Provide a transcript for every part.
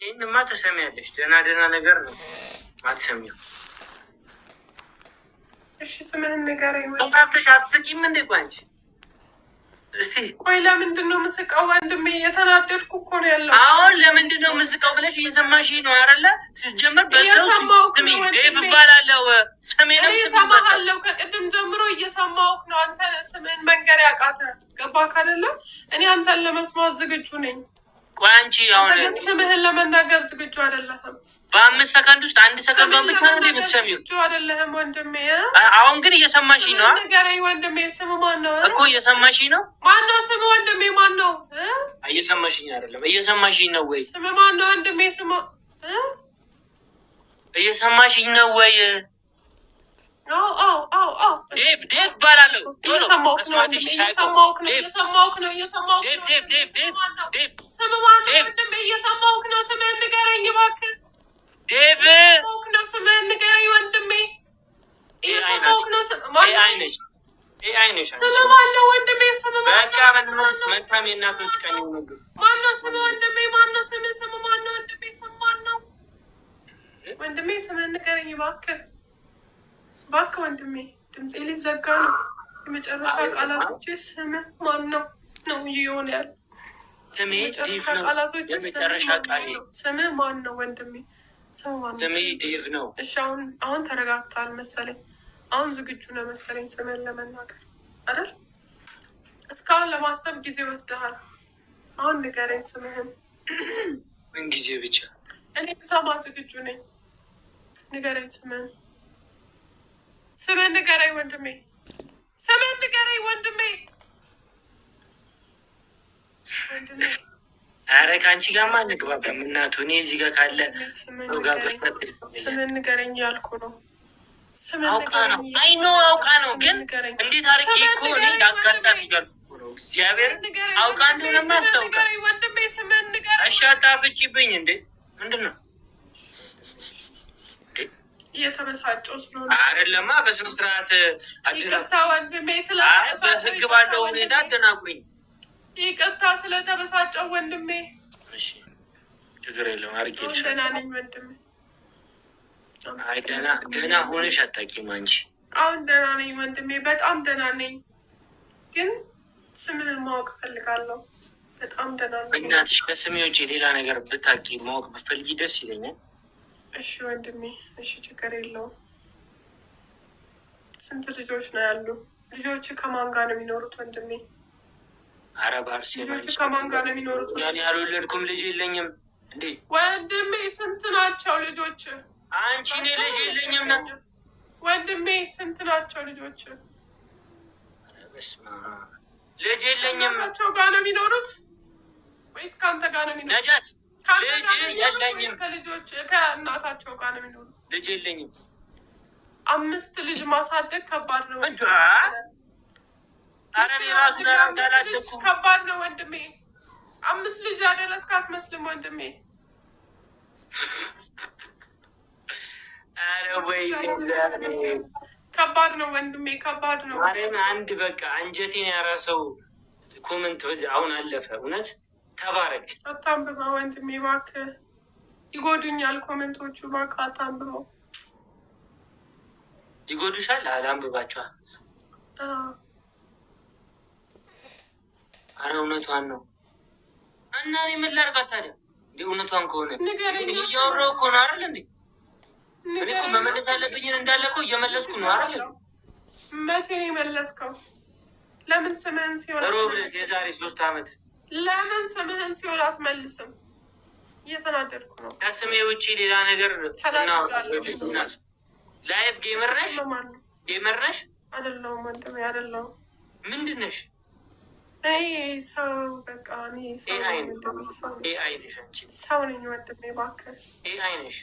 ይህንማ ትሰሚያለሽ። ደህና ነገር ነው አትሰሚው። እሺ ስምህን ንገረኝ። ተሳስተሽ አትስቂም እንዴ? ቋንጭ እስቲ ቆይ፣ ለምንድን ነው የምስቀው? ወንድሜ እየተናደድኩ እኮ ነው ያለው። አሁን ለምንድን ነው የምስቀው ብለሽ እየሰማሽ ነው አይደለ? ስትጀምር እየሰማሁህ ነው። ዴቭ እባላለሁ። ሰሜንም እሰማሃለሁ። ከቅድም ጀምሮ እየሰማሁህ ነው። አንተ ስምህን መንገር ያቃተህ ገባህ አይደለ? እኔ አንተን ለመስማት ዝግጁ ነኝ። ቆይ አንቺ አሁን ስምህን ለመናገር ዝግጁ አይደለህም። በ5 ሰከንድ ውስጥ 1 ሰከንድ ብቻ ነው የምትሰሚው። ዝግጁ አይደለህም ወንድሜ። አሁን ግን እየሰማሽኝ ነው። ንገረኝ ወንድሜ። ስም ማን ነው እኮ? እየሰማሽኝ ነው። ማን ነው ስም ወንድሜ? ማን ነው? እየሰማሽኝ አይደለም? እየሰማሽኝ ነው ወይ? ስም ማን ነው ወንድሜ? ስም እየሰማሽኝ ነው ወይ? አዎ ዴቭ እባላለሁ። እየሰማሁህ ነው። ስም ማን ነው ወንድሜ? እየሰማሁህ ነው። ስምህን ንገረኝ እባክህ። ዴቭ ነው። ስምህን ንገረኝ ወንድሜ። እየሰማሁህ ነው። ስም ማን ነው ወንድሜ? ስም መልካም የእናቶች ቀኝ ምግብ ማን ነው? ስም ወንድሜ ማን ነው? ስም ማን ነው ወንድሜ? ስም ማን ነው ወንድሜ? ስምህን ንገረኝ እባክህ ወንድሜ። ድምፄ ሊዘጋ ነው። የመጨረሻ ቃላቶች ስም ማን ነው እየሆነ ያለ። ስሜ ዴቭ ነው። የመጨረሻ ቃሌ ስም ማን ነው ወንድሜ? ስሜ ዴቭ ነው። እሺ አሁን ተረጋግተሃል መሰለኝ። አሁን ዝግጁ ነው መሰለኝ ስምህን ለመናገር አይደል? እስካሁን ለማሰብ ጊዜ ወስደሃል። አሁን ንገረኝ ስምህን። ምን ጊዜ ብቻ? እኔ ሰማ ዝግጁ ነኝ። ንገረኝ ስምህን። ስምህን ንገረኝ ወንድሜ። ስምህን ንገረኝ ወንድሜ። ኧረ ከአንቺ ጋር ማን ግባባም እናቱ። እኔ እዚህ ጋር ካለ ስምህን ንገረኝ ያልኩ ነው። አውቃ ነው ግን እንዴት አርጌ እኮ እኔ አጋጣሚ እያልኩ ነው። እግዚአብሔር አውቃ እንደሆነ ማስታውቃ። ወንድሜ ስምህን ንገረኝ። እሺ አታፍጪብኝ እንዴ! ምንድን ነው? እየተበሳጨሁ ስለሆነ አይደለማ። በስነ ስርዓት ይቅርታ ወንድሜ። ስለተበሳጨሁ ህግ ባለው ሁኔታ አደናቁኝ። ይቅርታ ስለተበሳጨሁ ወንድሜ። እሺ ችግር የለውም። አርጌልሻለሁ። ደህና ነኝ ወንድሜ። አይ ደህና ሆነሽ አታውቂም አንቺ። አሁን ደህና ነኝ ወንድሜ፣ በጣም ደህና ነኝ። ግን ስምህን ማወቅ እፈልጋለሁ። በጣም ደህና ነኝ። እናትሽ ከስሜ ውጭ ሌላ ነገር ብታውቂ ማወቅ ብትፈልጊ ደስ ይለኛል። እሺ ወንድሜ፣ እሺ ችግር የለውም። ስንት ልጆች ነው ያሉ? ልጆች ከማን ጋር ነው የሚኖሩት ወንድሜ? ኧረ ባርሴ ልጆች ከማን ጋር ነው የሚኖሩት? ያኔ ያልወለድኩም ልጅ የለኝም እንዴ ወንድሜ። ስንት ናቸው ልጆች? አንቺ እኔ ልጅ የለኝም ነው ወንድሜ። ስንት ናቸው ልጆች? በስመ አብ ልጅ የለኝም። ከእናታቸው ጋር ነው የሚኖሩት ወይስ ከአንተ ጋር ነው የሚኖሩት? ነጃት ልጅ የለኝም። ከልጆች ከእናታቸው ጋር ነው የሚኖሩት? ልጅ የለኝም። 5 ልጅ ማሳደግ ከባድ ነው። ኧረ እኔ ራሱ ልጅ ከባድ ነው ወንድሜ። 5 ልጅ ያደረስክ አትመስልም ወንድሜ። ኧረ ወይ ከባድ ነው ወንድሜ፣ ከባድ ነው። ማርያም አንድ በቃ አንጀቴን ያራሰው ኮመንት በዚህ አሁን አለፈ። እውነት ተባረክ። አታንብበው ወንድሜ እባክህ፣ ይጎዱኛል ኮመንቶቹ። እባክህ አታንብበው። ይጎዱሻል? አላንብባቸዋል። አረ እውነቷን ነው። እና እኔ ምን ላድርጋት ታዲያ? እንደ እውነቷን ከሆነ እያወራሁ እኮ ነው አይደል እንዴ? እኔ እኮ መመለስ ያለብኝን እንዳለ እኮ እየመለስኩ ነው አይደል? መቼ ነው የመለስከው? ለምን ስምህን ሲሆን ሮብ ዕለት የዛሬ 3 ዓመት ለምን ስምህን ሲሆን አትመልስም? እየተናደድኩ ነው። ከስሜ ውጭ ሌላ ነገር ላይፍ ጌመር ነሽ? ጌመር ነሽ? አይደለሁም ወንድሜ አይደለሁም። ምንድን ነሽ? ሰው በቃ እኔ ሰው ነኝ ወንድሜ። እባክህ ኤአይ ነሽ?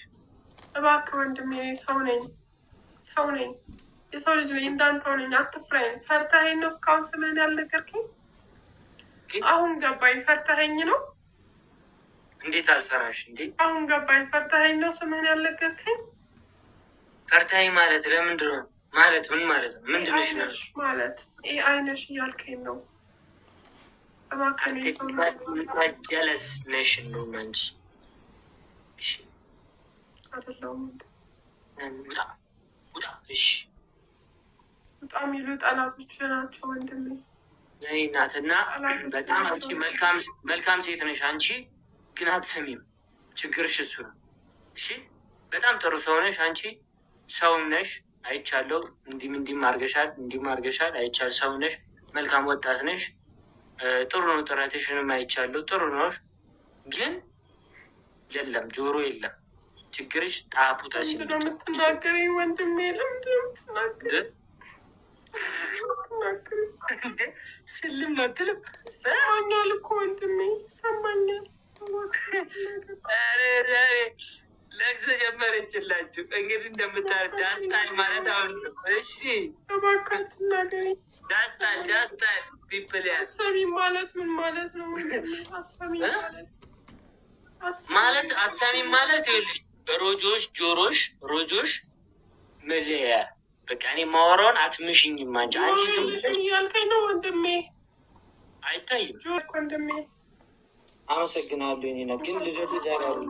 እባክህ ወንድሜ ሰው ነኝ። የሰው ልጅ ነኝ፣ እንዳንተው ነኝ። አትፍራኝ። ፈርተኸኝ ነው እስካሁን ስምህን ያልነገርከኝ? አሁን ገባኝ። ፈርተኸኝ ነው? እንዴት አልፈራሽ እንዴ? አሁን ገባኝ። ፈርተኸኝ ነው ስምህን ያልነገርከኝ? ፈርተኸኝ ማለት ለምንድን ነው? ማለት ምን ማለት ነው? ምንድን ነሽ ማለት? ኤአይ ነሽ እያልከኝ ነው? ጀለስ ነሽ ነው እንጂ የለውም። እሺ በጣም ይሉ ጠላቶች ናቸው ወንድሜ። የኔ እናትና በጣም አንቺ መልካም ሴት ነሽ። አንቺ ግን አትሰሚም። ችግርሽ እሱ ነው። እሺ በጣም ጥሩ ሰው ነሽ። አንቺ ሰው ነሽ፣ አይቻለሁ። እንዲህም አድርገሻል፣ አይቻል። ሰው ነሽ፣ መልካም ወጣት ነሽ። ጥሩ ነው። ጥረትሽንም አይቻለሁ። ጥሩ ነው። ግን የለም ጆሮ የለም። ችግርሽ ጣፉታ የምትናገረኝ ወንድሜ ለምንድን ነው የምትናገረኝ? ስልም አትልም። ይሰማኛል እኮ ወንድሜ ይሰማኛል። ለቅሶ ጀመረችላችሁ። እንግዲህ እንደምታር ዳስታል ማለት አሁን እሺ፣ እባክህ ናገረኝ። ዳስታል ፒፕል አሳሚ ማለት ምን ማለት ነው? አሳሚ ማለት አትሳሚ ማለት ይኸውልሽ፣ ሮጆሽ ምልያ በቃ እኔ ማወራውን አትምሽኝም። አንቺ ዝም እያልከኝ ነው ወንድሜ። አይታይም ወንድሜ። አመሰግናለሁ። እኔ ነው ግን ልደቱ ዛሬ አሉ።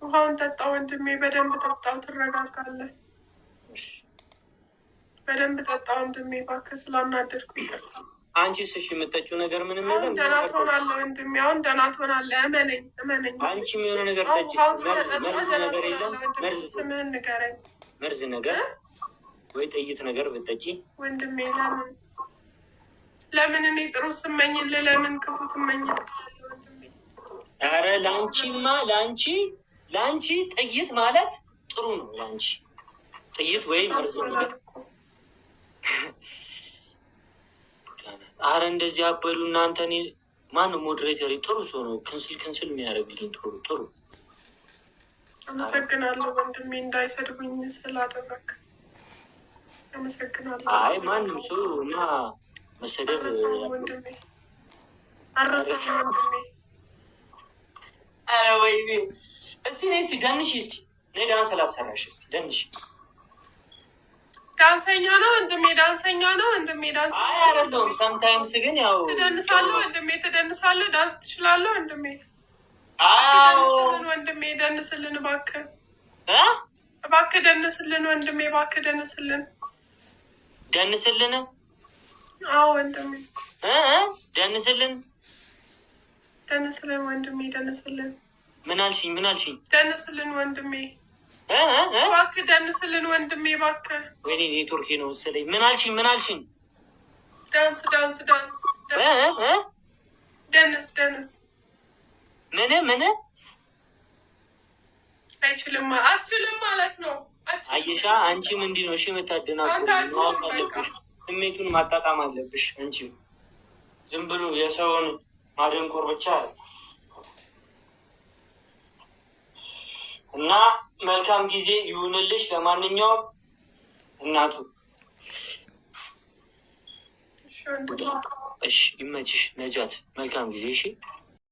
ውሃውን ጠጣ ወንድሜ፣ በደንብ ጠጣው፣ ትረጋጋለህ። በደንብ ጠጣ ወንድሜ፣ እባክህ ስላናደድኩ ይቅርታ። አንቺስ እሺ የምጠጪው ነገር ምንም ነገር ደህና ትሆናለህ ወንድሜ፣ አሁን ደህና ትሆናለህ። እመነኝ። አንቺም የሆነ ነገር ጠጪ። መርዝ ነገር የለም? ስምህን ንገረኝ። መርዝ ነገር ወይ ጥይት ነገር ብትጠጪ ወንድሜ። ለምን እኔ ጥሩ ስመኝልህ ለምን ክፉ ትመኝልህ? ኧረ ለአንቺ ጥይት ማለት ጥሩ ነው። ለአንቺ ጥይት ወይ መርዝ ነገር። አረ እንደዚህ አበሉ እናንተ። እኔ ማነው ሞዴሬተሪ? ጥሩ ሰው ነው። ክንስል የሚያደርግልኝ ጥሩ። አመሰግናለሁ ወንድሜ፣ እንዳይሰድቡኝ ስላደረግ አመሰግናለሁ። አይ ማንም ሰው እና መሰደብ ወንድሜ አረሳም ወንድሜ። አረ ወይኔ እስቲ ደንሽ ነይ ዳንስ ላሰራሽ። ደንሽ ዳንሰኛ ነው ወንድሜ። አይ አይደለሁም። ሰምታይምስ ግን ያው ትደንሳለህ ወንድሜ፣ ዳንስ ትችላለህ ወንድሜ። አዎ ወንድሜ ደንስልን እባክህ፣ ደንስልን ወንድሜ፣ ደንስልን። አዎ ወንድሜ ደንስልን ወንድሜ፣ ደንስልን። ምን አልሽኝ? ደንስልን ወንድሜ፣ እባክህ ደንስልን ወንድሜ፣ እባክህ። ወይኔ ኔትወርኬ ነው መሰለኝ። ምን አልሽኝ? ዳንስ ደንስ። ምን አትችልም ማለት ነው። አየሻ፣ አንቺም እንዲህ ነው። እሺ የምታደናቁ ስሜቱን ማጣጣም አለብሽ። አንቺም ዝም ብሎ የሰውን ማደንቆር ብቻ እና መልካም ጊዜ ይሁንልሽ። ለማንኛውም እናቱ እሺ፣ ይመችሽ ነጃት። መልካም ጊዜ። እሺ